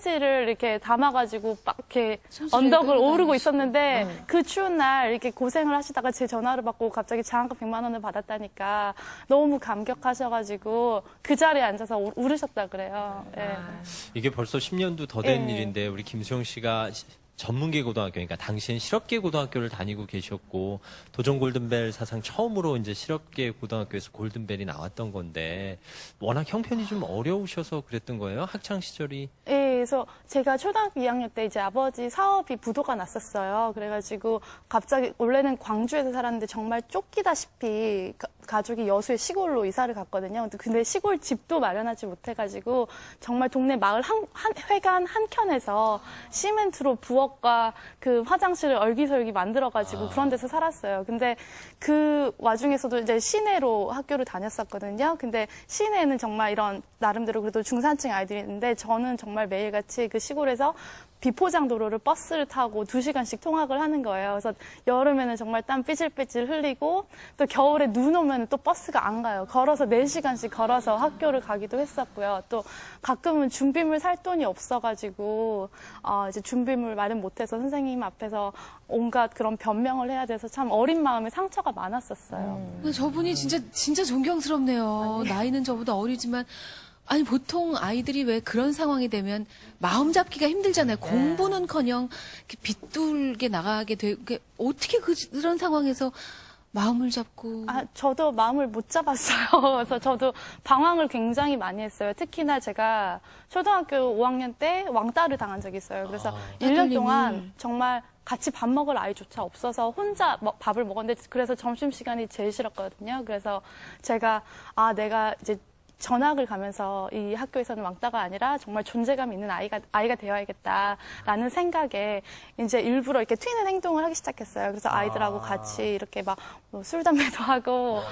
PC를 이렇게 담아가지고 막 이렇게 언덕을 오르고 있었는데 그 추운 날 이렇게 고생을 하시다가 제 전화를 받고 갑자기 장학금 100만 원을 받았다니까 너무 감격하셔가지고 그 자리에 앉아서 울으셨다 그래요. 예. 이게 벌써 10년도 더 된 예. 일인데 우리 김수영 씨가 전문계 고등학교, 그러니까 당시엔 실업계 고등학교를 다니고 계셨고 도전 골든벨 사상 처음으로 이제 실업계 고등학교에서 골든벨이 나왔던 건데 워낙 형편이 좀 어려우셔서 그랬던 거예요? 학창 시절이? 예, 그래서 제가 초등학교 2학년 때 이제 아버지 사업이 부도가 났었어요. 그래가지고 갑자기 원래는 광주에서 살았는데 정말 쫓기다시피 가족이 여수의 시골로 이사를 갔거든요. 근데 시골 집도 마련하지 못해가지고 정말 동네 마을 회관 한 켠에서 시멘트로 부엌과 그 화장실을 얼기설기 만들어가지고 그런 데서 살았어요. 근데 그 와중에서도 이제 시내로 학교를 다녔었거든요. 근데 시내에는 정말 이런 나름대로 그래도 중산층 아이들이 있는데 저는 정말 매일같이 그 시골에서 비포장 도로를 버스를 타고 2시간씩 통학을 하는 거예요. 그래서 여름에는 정말 땀 삐질삐질 흘리고 또 겨울에 눈 오면 또 버스가 안 가요. 걸어서 4시간씩 걸어서 학교를 가기도 했었고요. 또 가끔은 준비물 살 돈이 없어가지고 이제 준비물 마련 못해서 선생님 앞에서 온갖 그런 변명을 해야 돼서 참 어린 마음에 상처가 많았었어요. 저분이 진짜 존경스럽네요. 나이는 저보다 어리지만 아니 보통 아이들이 왜 그런 상황이 되면 마음 잡기가 힘들잖아요. 공부는커녕 이렇게 빗둘게 나가게 되고 어떻게 그런 상황에서 마음을 잡고 저도 마음을 못 잡았어요. 그래서 저도 방황을 굉장히 많이 했어요. 특히나 제가 초등학교 5학년 때 왕따를 당한 적이 있어요. 그래서 1년 동안 정말 같이 밥 먹을 아이조차 없어서 혼자 밥을 먹었는데 그래서 점심시간이 제일 싫었거든요. 그래서 제가 내가 이제 전학을 가면서 이 학교에서는 왕따가 아니라 정말 존재감 있는 아이가 되어야겠다라는 생각에 이제 일부러 이렇게 튀는 행동을 하기 시작했어요. 그래서 아이들하고 같이 이렇게 막 술, 담배도 하고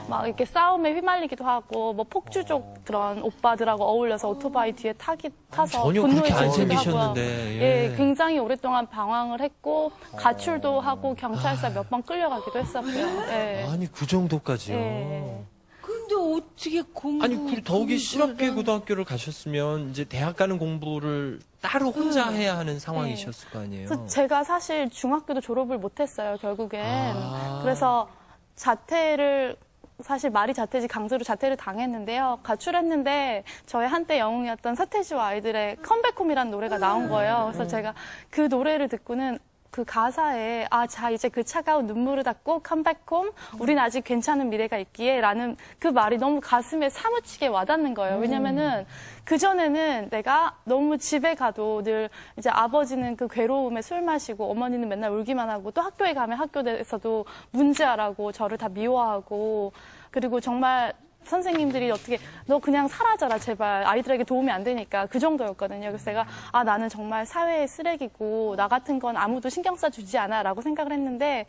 막 이렇게 싸움에 휘말리기도 하고 뭐 폭주족 그런 오빠들하고 어울려서 오토바이 뒤에 타서 전혀 분노에 그렇게 안 질주도 하고요. 생기셨는데. 예, 굉장히 오랫동안 방황을 했고 가출도 하고 경찰서 몇 번 끌려가기도 했었고요. 예. 아니 그 정도까지요. 예. 근데 어떻게 공부 아니, 그리고 더욱이 실업계 고등학교를 가셨으면 이제 대학 가는 공부를 따로 혼자 해야 하는 상황이셨을 거 아니에요? 그래서 제가 사실 중학교도 졸업을 못했어요, 결국엔. 그래서 자퇴를, 사실 말이 자퇴지 강제로 자퇴를 당했는데요. 가출했는데 저의 한때 영웅이었던 서태지와 아이들의 컴백홈이라는 노래가 나온 거예요. 그래서 제가 그 노래를 듣고는 그 가사에 자 이제 그 차가운 눈물을 닦고 컴백홈 우린 아직 괜찮은 미래가 있기에 라는 그 말이 너무 가슴에 사무치게 와닿는 거예요. 왜냐면은 그전에는 내가 너무 집에 가도 늘 이제 아버지는 그 괴로움에 술 마시고 어머니는 맨날 울기만 하고 또 학교에 가면 학교에서도 문제아라고 저를 다 미워하고 그리고 정말 선생님들이 어떻게 너 그냥 사라져라 제발 아이들에게 도움이 안 되니까 그 정도였거든요. 그래서 제가 나는 정말 사회의 쓰레기고 나 같은 건 아무도 신경 써주지 않아 라고 생각을 했는데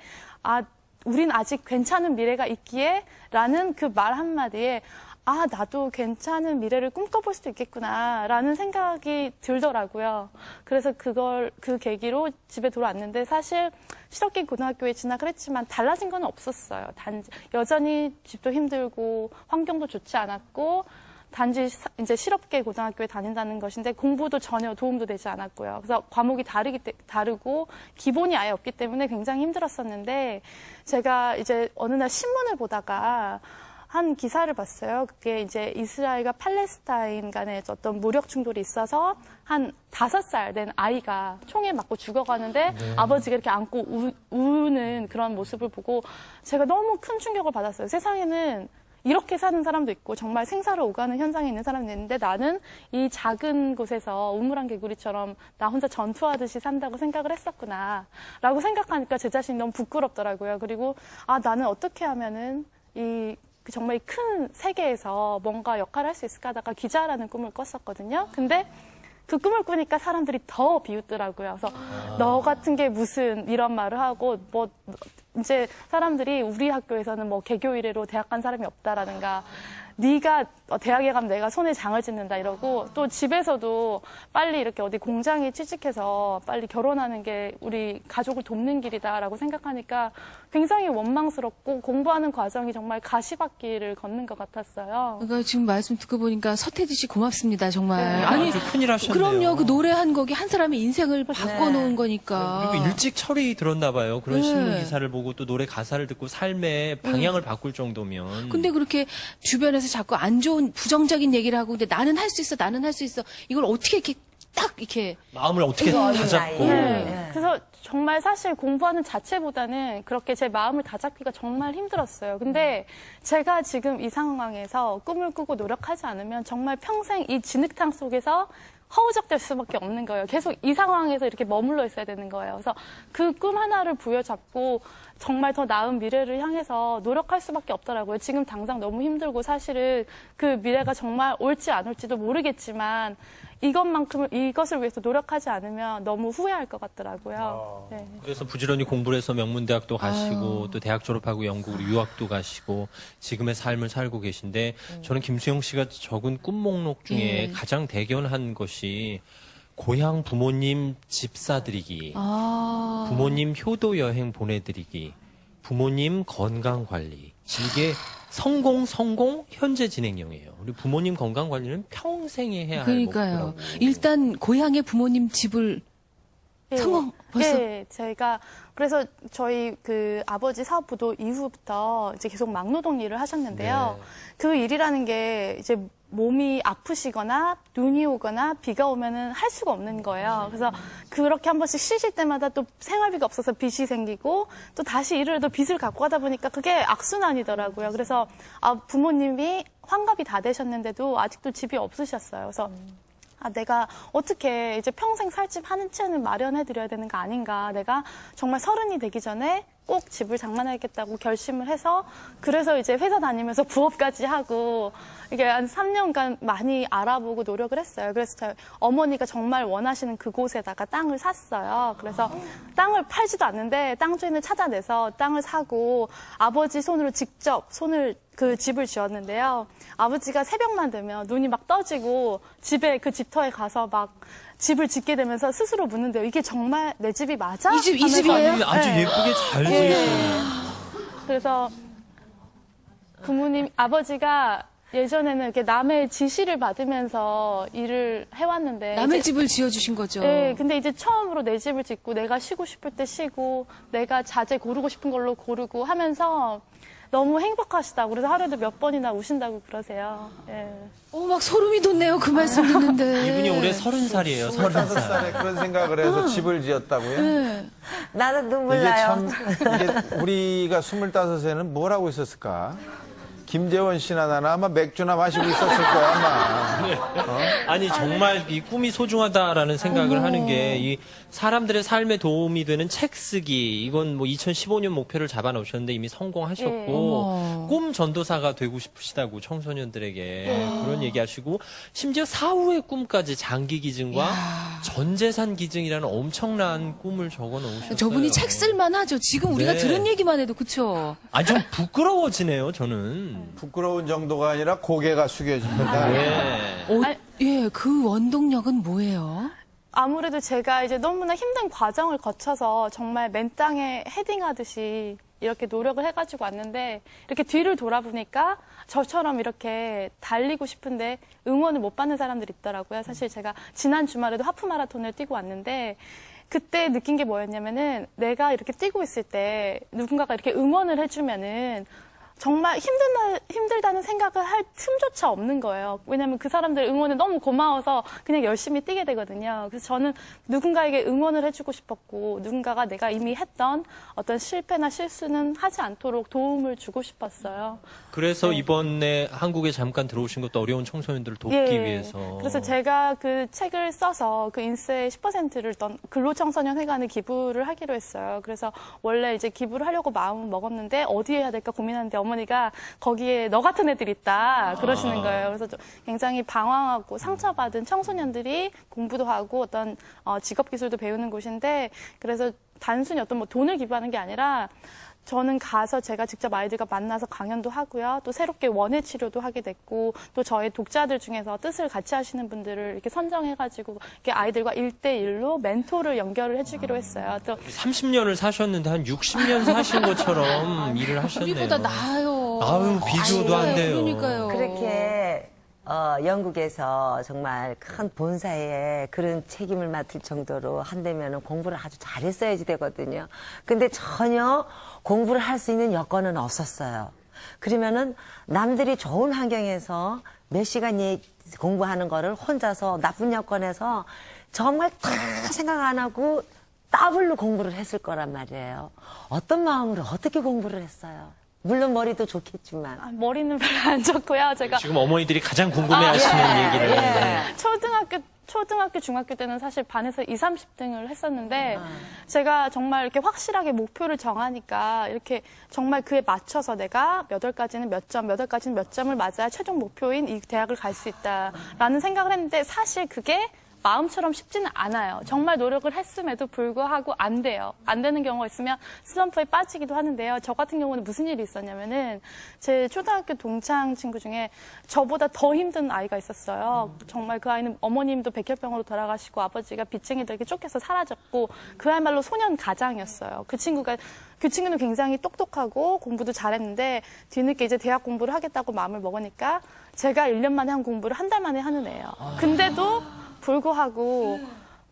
우린 아직 괜찮은 미래가 있기에 라는 그 말 한마디에 나도 괜찮은 미래를 꿈꿔볼 수도 있겠구나 라는 생각이 들더라고요. 그래서 그 계기로 집에 돌아왔는데 사실 실업계 고등학교에 진학을 했지만 달라진 건 없었어요. 단지 여전히 집도 힘들고 환경도 좋지 않았고 단지 이제 실업계 고등학교에 다닌다는 것인데 공부도 전혀 도움도 되지 않았고요. 그래서 과목이 다르고 기본이 아예 없기 때문에 굉장히 힘들었었는데 제가 이제 어느 날 신문을 보다가 한 기사를 봤어요. 그게 이제 이스라엘과 팔레스타인 간의 어떤 무력 충돌이 있어서 한 5살 된 아이가 총에 맞고 죽어가는데 아버지가 이렇게 안고 우는 그런 모습을 보고 제가 너무 큰 충격을 받았어요. 세상에는 이렇게 사는 사람도 있고 정말 생사를 오가는 현장에 있는 사람도 있는데 나는 이 작은 곳에서 우물안 개구리처럼 나 혼자 전투하듯이 산다고 생각을 했었구나 라고 생각하니까 제 자신이 너무 부끄럽더라고요. 그리고 나는 어떻게 하면은 정말 큰 세계에서 뭔가 역할을 할 수 있을까 하다가 기자라는 꿈을 꿨었거든요. 근데 그 꿈을 꾸니까 사람들이 더 비웃더라고요. 그래서 너 같은 게 무슨 이런 말을 하고 이제 사람들이 우리 학교에서는 개교 이래로 대학 간 사람이 없다라든가 네가 대학에 가면 내가 손에 장을 짓는다 이러고 또 집에서도 빨리 이렇게 어디 공장에 취직해서 빨리 결혼하는 게 우리 가족을 돕는 길이다라고 생각하니까 굉장히 원망스럽고 공부하는 과정이 정말 가시밭길을 걷는 것 같았어요. 그러니까 지금 말씀 듣고 보니까 서태지 씨 고맙습니다, 정말. 네. 아니, 아주 큰일 하셨네요. 그럼요. 그 노래 한 곡이 한 사람의 인생을 바꿔놓은 거니까. 그리고 일찍 철이 들었나 봐요. 그런 네. 신문 기사를 보고 또 노래 가사를 듣고 삶의 방향을 바꿀 정도면. 근데 그렇게 주변에서 자꾸 안 좋은 부정적인 얘기를 하고 근데 나는 할 수 있어, 나는 할 수 있어. 이걸 어떻게 이렇게 딱 이렇게 마음을 어떻게 그 어린 다잡고. 나이에. 네. 그래서 정말 사실 공부하는 자체보다는 그렇게 제 마음을 다잡기가 정말 힘들었어요. 근데 제가 지금 이 상황에서 꿈을 꾸고 노력하지 않으면 정말 평생 이 진흙탕 속에서 허우적될 수밖에 없는 거예요. 계속 이 상황에서 이렇게 머물러 있어야 되는 거예요. 그래서 그 꿈 하나를 부여잡고 정말 더 나은 미래를 향해서 노력할 수밖에 없더라고요. 지금 당장 너무 힘들고 사실은 그 미래가 정말 올지 안 올지도 모르겠지만 이것을 위해서 노력하지 않으면 너무 후회할 것 같더라고요. 네. 그래서 부지런히 공부를 해서 명문대학도 가시고 또 대학 졸업하고 영국으로 유학도 가시고 지금의 삶을 살고 계신데 저는 김수영 씨가 적은 꿈 목록 중에 가장 대견한 것이 고향 부모님 집 사드리기, 부모님 효도 여행 보내드리기, 부모님 건강 관리. 이게 성공, 현재 진행형이에요. 우리 부모님 건강 관리는 평생에 해야 할 그러니까요. 목표라고. 일단 고향의 부모님 집을 성공 벌써. 네, 제가 그래서 저희 그 아버지 사업부도 이후부터 이제 계속 막노동 일을 하셨는데요. 네. 그 일이라는 게 이제 몸이 아프시거나 눈이 오거나 비가 오면은 할 수가 없는 거예요. 그래서 그렇게 한 번씩 쉬실 때마다 또 생활비가 없어서 빚이 생기고 또 다시 일을 해도 빚을 갖고 가다 보니까 그게 악순환이더라고요. 그래서 부모님이 환갑이 다 되셨는데도 아직도 집이 없으셨어요. 그래서 내가 어떻게 이제 평생 살 집 한 채는 마련해 드려야 되는 거 아닌가. 내가 정말 30이 되기 전에 꼭 집을 장만하겠다고 결심을 해서 그래서 이제 회사 다니면서 부업까지 하고 이게 한 3년간 많이 알아보고 노력을 했어요. 그래서 저희 어머니가 정말 원하시는 그곳에다가 땅을 샀어요. 그래서 땅을 팔지도 않는데 땅 주인을 찾아내서 땅을 사고 아버지 손으로 직접 그 집을 지었는데요. 아버지가 새벽만 되면 눈이 막 떠지고 집에 그 집터에 가서 막 집을 짓게 되면서 스스로 묻는데요. 이게 정말 내 집이 맞아? 이 집이에요? 아니, 아주 네. 예쁘게 잘 예. 지으시네요. 그래서 아버지가 예전에는 이렇게 남의 지시를 받으면서 일을 해왔는데 남의 이제 집을 지어주신 거죠. 네, 근데 이제 처음으로 내 집을 짓고 내가 쉬고 싶을 때 쉬고 내가 자재 고르고 싶은 걸로 고르고 하면서 너무 행복하시다고 그래서 하루에도 몇 번이나 우신다고 그러세요. 예. 막 소름이 돋네요. 그 말씀 듣는데. 이분이 올해 30살이에요. 30살. 25살에 그런 생각을 해서 집을 지었다고요? 네. 나는 눈물 이게 나요. 참, 이게 우리가 25세는 뭘 하고 있었을까? 김재원 씨나 나나 아마 맥주나 마시고 있었을 거야, 아마. 아니 정말 이 꿈이 소중하다라는 생각을 하는 게 이 사람들의 삶에 도움이 되는 책 쓰기 이건 뭐 2015년 목표를 잡아놓으셨는데 이미 성공하셨고 꿈 전도사가 되고 싶으시다고 청소년들에게 그런 얘기하시고 심지어 사후의 꿈까지 장기 기증과 전 재산 기증이라는 엄청난 꿈을 적어놓으셨어요. 저분이 책 쓸만하죠. 지금 우리가 네. 들은 얘기만 해도 그쵸? 아니 좀 부끄러워지네요. 저는. 부끄러운 정도가 아니라 고개가 숙여집니다. 네. 예, 그 원동력은 뭐예요? 아무래도 제가 이제 너무나 힘든 과정을 거쳐서 정말 맨 땅에 헤딩하듯이 이렇게 노력을 해가지고 왔는데 이렇게 뒤를 돌아보니까 저처럼 이렇게 달리고 싶은데 응원을 못 받는 사람들이 있더라고요. 사실 제가 지난 주말에도 하프 마라톤을 뛰고 왔는데 그때 느낀 게 뭐였냐면은 내가 이렇게 뛰고 있을 때 누군가가 이렇게 응원을 해주면은 정말 힘들다는 생각을 할 틈조차 없는 거예요. 왜냐하면 그 사람들 응원이 너무 고마워서 그냥 열심히 뛰게 되거든요. 그래서 저는 누군가에게 응원을 해주고 싶었고 누군가가 내가 이미 했던 어떤 실패나 실수는 하지 않도록 도움을 주고 싶었어요. 그래서 이번에 한국에 잠깐 들어오신 것도 어려운 청소년들을 돕기 위해서. 그래서 제가 그 책을 써서 그 인세의 10%를 근로청소년회관에 기부를 하기로 했어요. 그래서 원래 이제 기부를 하려고 마음을 먹었는데 어디에 해야 될까 고민하는데 어머니가 거기에 너 같은 애들이 있다 그러시는 거예요. 그래서 좀 굉장히 방황하고 상처받은 청소년들이 공부도 하고 어떤 직업 기술도 배우는 곳인데 그래서 단순히 어떤 뭐 돈을 기부하는 게 아니라 저는 가서 제가 직접 아이들과 만나서 강연도 하고요. 또 새롭게 원예 치료도 하게 됐고, 또 저희 독자들 중에서 뜻을 같이 하시는 분들을 이렇게 선정해가지고 이렇게 아이들과 1대1로 멘토를 연결을 해주기로 했어요. 또 30년을 사셨는데 한 60년 사신 것처럼 일을 하셨네요. 우리보다 나아요. 아유, 비교도 안 돼요. 그러니까요. 그렇게 영국에서 정말 큰 본사에 그런 책임을 맡을 정도로 한다면 공부를 아주 잘했어야지 되거든요. 근데 전혀 공부를 할 수 있는 여건은 없었어요. 그러면은 남들이 좋은 환경에서 몇 시간 공부하는 거를 혼자서 나쁜 여건에서 정말 다 생각 안 하고 더블로 공부를 했을 거란 말이에요. 어떤 마음으로 어떻게 공부를 했어요? 물론 머리도 좋겠지만. 머리는 별로 안 좋고요. 제가 지금 어머니들이 가장 궁금해하시는 얘기를. 네. 초등학교, 중학교 때는 사실 반에서 20, 30등을 했었는데 제가 정말 이렇게 확실하게 목표를 정하니까 이렇게 정말 그에 맞춰서 내가 몇 월까지는 몇 점, 몇 월까지는 몇 점을 맞아야 최종 목표인 이 대학을 갈 수 있다라는 생각을 했는데 사실 그게 마음처럼 쉽지는 않아요. 정말 노력을 했음에도 불구하고 안 돼요. 안 되는 경우가 있으면 슬럼프에 빠지기도 하는데요. 저 같은 경우는 무슨 일이 있었냐면은 제 초등학교 동창 친구 중에 저보다 더 힘든 아이가 있었어요. 정말 그 아이는 어머님도 백혈병으로 돌아가시고 아버지가 빚쟁이들에게 쫓겨서 사라졌고 그야말로 소년 가장이었어요. 그 친구는 굉장히 똑똑하고 공부도 잘했는데 뒤늦게 이제 대학 공부를 하겠다고 마음을 먹으니까 제가 1년 만에 한 공부를 한 달 만에 하는 애예요. 근데도 불구하고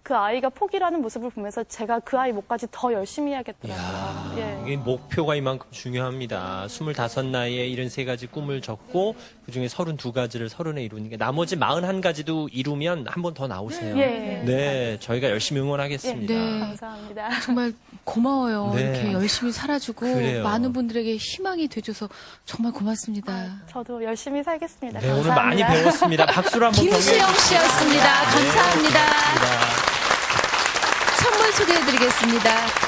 그 아이가 포기를 하는 모습을 보면서 제가 그 아이 목까지 더 열심히 해야겠더라고요. 예. 이게 목표가 이만큼 중요합니다. 25 나이에 73가지 꿈을 적고 그중에 32가지를 30에 이루니까 나머지 41가지도 이루면 한 번 더 나오세요. 예. 네, 저희가 열심히 응원하겠습니다. 네. 감사합니다. 정말 고마워요. 네. 이렇게 열심히 살아주고 그래요. 많은 분들에게 희망이 돼줘서 정말 고맙습니다. 저도 열심히 살겠습니다. 네, 오늘 감사합니다. 많이 배웠습니다. 박수로 한번 김수영 씨였습니다. 감사합니다. 감사합니다. 선물 소개해드리겠습니다.